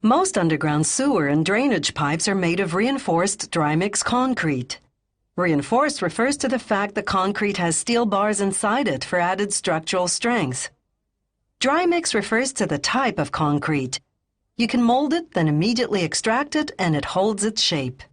Most underground sewer and drainage pipes are made of reinforced dry-mix concrete. Reinforced refers to the fact the concrete has steel bars inside it for added structural strength. Dry-mix refers to the type of concrete. You can mold it, then immediately extract it, and it holds its shape.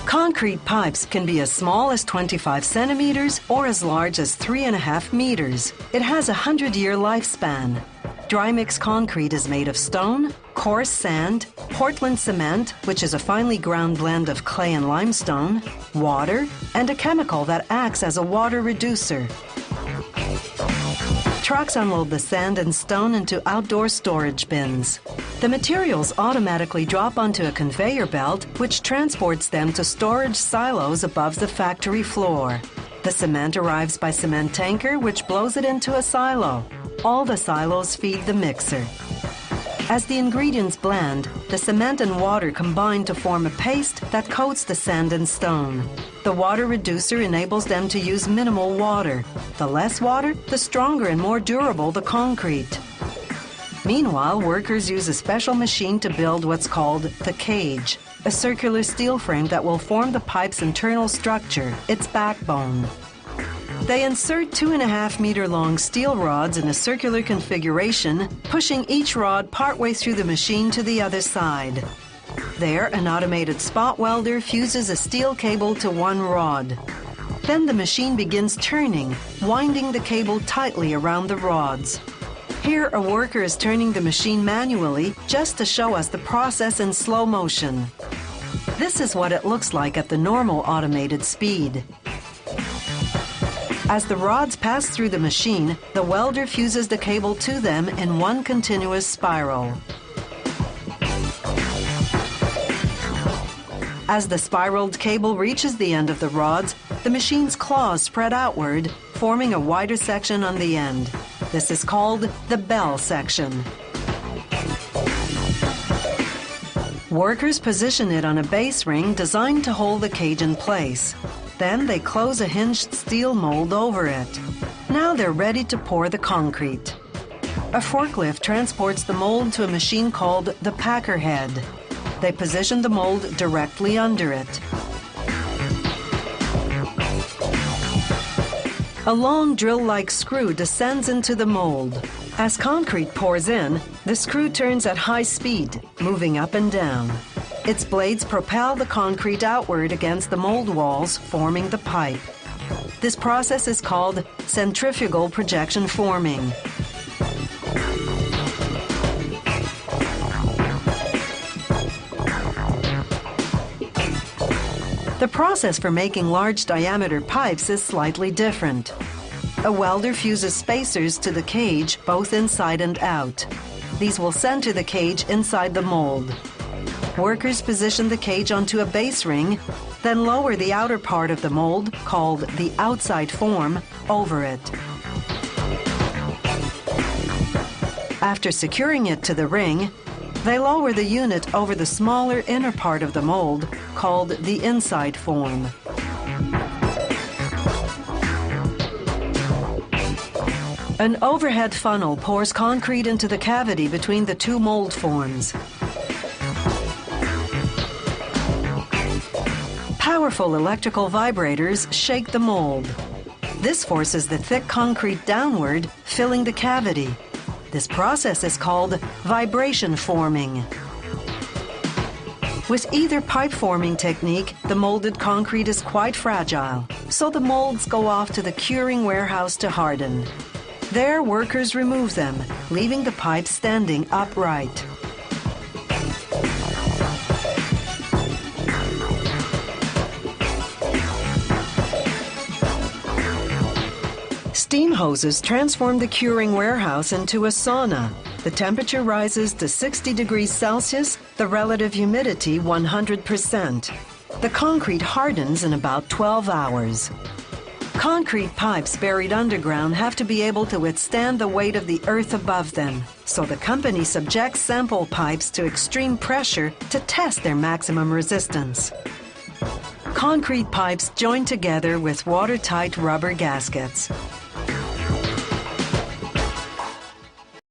Concrete pipes can be as small as 25 centimeters or as large as 3.5 meters. It has a 100-year lifespan. Dry-mix concrete is made of stone, coarse sand, Portland cement, which is a finely ground blend of clay and limestone, water, and a chemical that acts as a water reducer. Trucks unload the sand and stone into outdoor storage bins. The materials automatically drop onto a conveyor belt, which transports them to storage silos above the factory floor. The cement arrives by cement tanker, which blows it into a silo. All the silos feed the mixer. As the ingredients blend, the cement and water combine to form a paste that coats the sand and stone. The water reducer enables them to use minimal water. The less water, the stronger and more durable the concrete. Meanwhile, workers use a special machine to build what's called the cage, a circular steel frame that will form the pipe's internal structure, its backbone. They insert 2.5-meter-long steel rods in a circular configuration, pushing each rod partway through the machine to the other side. There, an automated spot welder fuses a steel cable to one rod. Then the machine begins turning, winding the cable tightly around the rods. Here, a worker is turning the machine manually just to show us the process in slow motion. This is what it looks like at the normal automated speed. As the rods pass through the machine, the welder fuses the cable to them in one continuous spiral. As the spiraled cable reaches the end of the rods, the machine's claws spread outward, forming a wider section on the end. This is called the bell section. Workers position it on a base ring designed to hold the cage in place. Then they close a hinged steel mold over it. Now they're ready to pour the concrete. A forklift transports the mold to a machine called the packer head. They position the mold directly under it. A long drill-like screw descends into the mold. As concrete pours in, the screw turns at high speed, moving up and down. Its blades propel the concrete outward against the mold walls, forming the pipe. This process is called centrifugal projection forming. The process for making large diameter pipes is slightly different. A welder fuses spacers to the cage, both inside and out. These will center the cage inside the mold. Workers position the cage onto a base ring, then lower the outer part of the mold, called the outside form, over it. After securing it to the ring, they lower the unit over the smaller inner part of the mold, called the inside form. An overhead funnel pours concrete into the cavity between the two mold forms. Powerful electrical vibrators shake the mold. This forces the thick concrete downward, filling the cavity. This process is called vibration forming. With either pipe forming technique, the molded concrete is quite fragile, so the molds go off to the curing warehouse to harden. There, workers remove them, leaving the pipe standing upright. Steam hoses transform the curing warehouse into a sauna. The temperature rises to 60 degrees Celsius, the relative humidity 100%. The concrete hardens in about 12 hours. Concrete pipes buried underground have to be able to withstand the weight of the earth above them, so the company subjects sample pipes to extreme pressure to test their maximum resistance. Concrete pipes join together with watertight rubber gaskets.